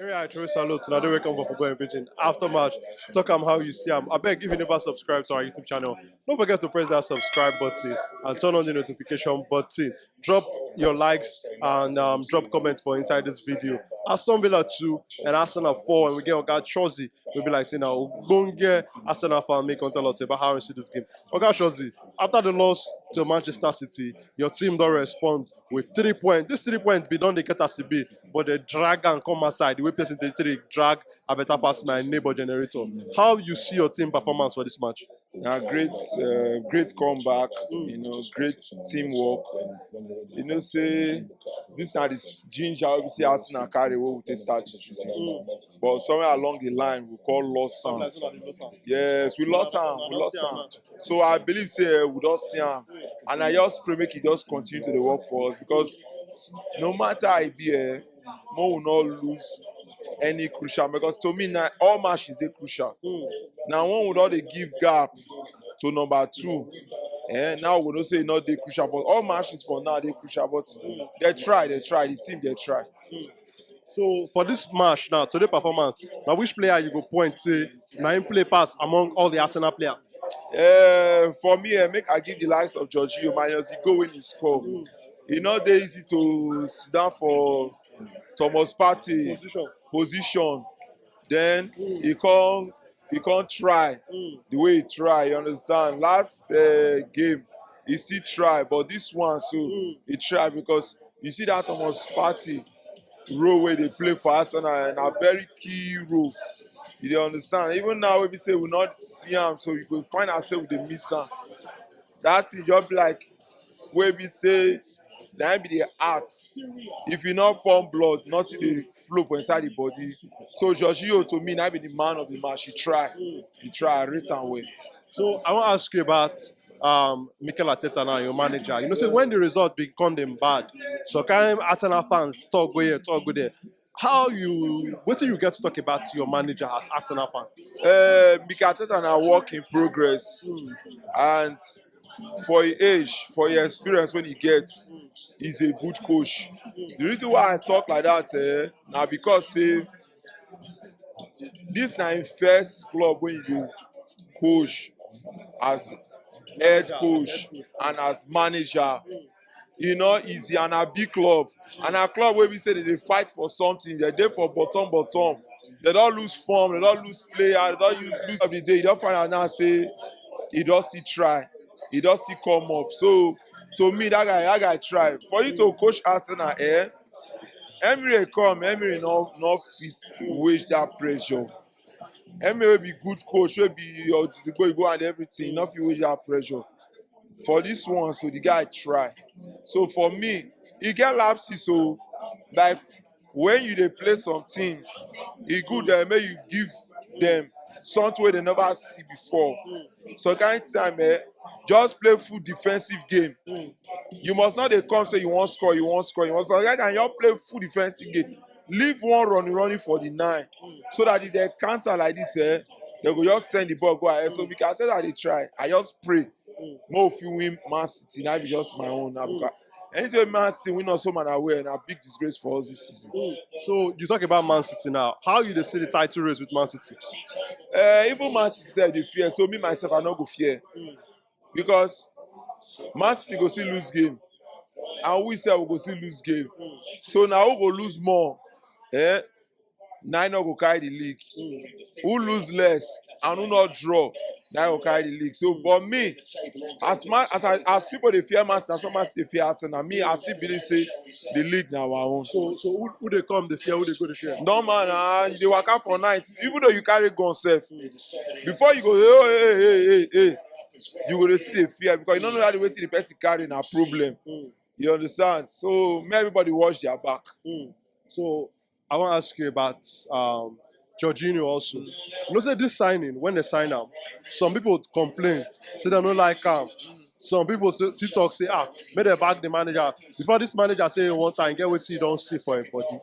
Area I throw salute to the welcome for football and Pidgin. After match, talk how you see them. I beg if you never subscribe to our YouTube channel, don't forget to press that subscribe button and turn on the notification button. Drop your likes and drop comments for inside this video. Aston Villa 2 and Arsenal 4, and we get Oga Chelsea. We'll be like saying now, Bonge Arsenal fan make tell us about how we see this game. Oga Chelsea, after the loss to Manchester City, your team don't respond with 3 points. This 3 points be done they get as be, but the drag and come aside. The way person they drag a better pass my neighbor generator. How you see your team performance for this match? Great comeback. Great teamwork. Say this now this ginger we say Arsenal carry what we take start the season. But somewhere along the line we call lost sound. Yes, we lost sound. So I believe say we don't see him. And I just pray make it just continue to the work for us because no matter how it be, Mo will not lose any crucial because to me now all match is a crucial. Now one would all they give gap to number 2. Now we don't say not they crucial, but all matches for now they crucial. But they try, the team they try. So for this match now, today performance, now which player you go point say now him play pass among all the Arsenal players? For me, make I give the likes of Jorginho minus he go when he score. It's not that easy to sit down for Thomas Partey position. Then he can't try the way he try. You understand? Last game he still try, but this one he try because you see that Thomas Partey role where they play for Arsenal and a very key role. You dey understand? Even now when we say we not see him, so you go find ourselves with the miss am. That thing just be like where we say that be the heart. If you not pump blood, nothing dey flow for inside the body. So Jorginho to me, that be the man of the match. He try, rate am well. So I want to ask you about Mikel Arteta now, your manager. Say when the result become them bad, so kind Arsenal fans talk go here, talk go there. What do you get to talk about your manager as Arsenal fan? Mikel Arteta na work in progress, and for his age, for his experience when he gets, he's a good coach. The reason why I talk like that now because say this na him first club when you dey coach as head coach and as manager. Easy and a big club and a club where we say they fight for something. They're there for bottom. They don't lose form, they don't lose player, they don't lose of the day. You don't find out now say he does still try, he does still come up. So to me that guy try. For you to coach Arsenal Emery not fit wage that pressure. Emery will be good coach, will be the go and everything, not fit wage that pressure. For this one, so the guy try. So for me, he get lapses. So like when you dey play some teams, e good make you give them something wey they never see before. So kind time just play full defensive game. You must not dey come say you wan score. You must and you play full defensive game. Leave one running for the 9, so that if they counter like this, they go just send the ball go ahead. So we can tell that they try. I just pray. More if you win Man City, now be just my own. Anytime Man City win also man away, and a big disgrace for us this season. So you talk about Man City now. How you dey see the title race with Man City? Even Man City said they fear. So me myself I not go fear because Man City go still lose game, and we say we go still lose game. So now who go lose more? Now not go carry the league. Who lose less and who not draw? Now go carry the league. So, but me, as people they fear Man City, some Man City they fear Arsenal. Me, I still believe say the league now our own. So who they come they fear? Who they go they fear? No man, they work out for night. Even though you carry gun self, before you go, hey, you go to see the fear because you don't know that the way the person carrying a problem. You understand? So, may everybody watch their back. So I want to ask you about Jorginho also. Say this signing, when they sign him, some people complain, say they don't like him. Some people still talk, say, may they back the manager. Before this manager say one time, get what you don't see for everybody.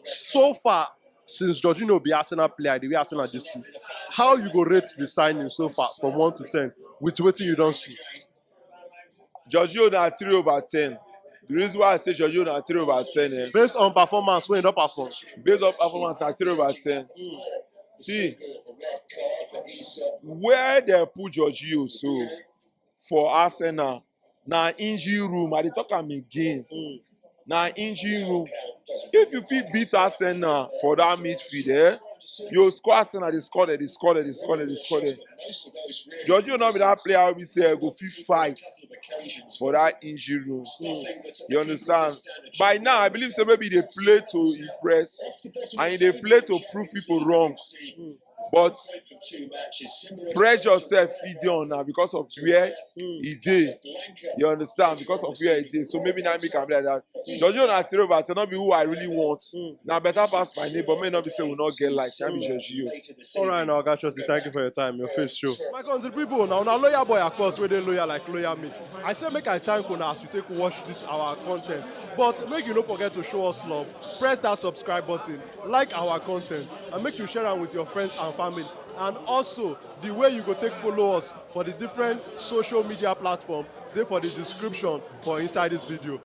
So far, since Jorginho be Arsenal player, the way Arsenal just see, how you go rate the signing so far from 1 to 10 with what you don't see? Jorginho na 3/10. The reason why I say Jorginho na 3/10 Based on performance, wey e don perform. based on performance na 3/10. See, where they put Jorginho so for Arsenal na injury room. I dey talk am again. Na injury room. If you fit beat Arsenal for that midfield, you score Arsenal, they score there, they score there, they score there, they score there. Jorginho not be that player who be say go fit fight for that injury room. You understand? By now, I believe say maybe they play to impress and they play to prove people wrong. But pressure self fit dey on now because of where he dey. You understand? Because of where he dey. So maybe now make am be like that. Jorginho na 3/10 not be who I really want. Now better pass my name, but may not be say we not get like that be Jorginho. All right, now, guys, thank you for your time. Your face show. My country people, now loyal boy across where they loyal like loyal me. I say make I thank una as you take watch this our content. But make you don't forget to show us love. Press that subscribe button, like our content, and make you share it with your friends and family. And also the way you go take follow us for the different social media platforms, they for the description for inside this video.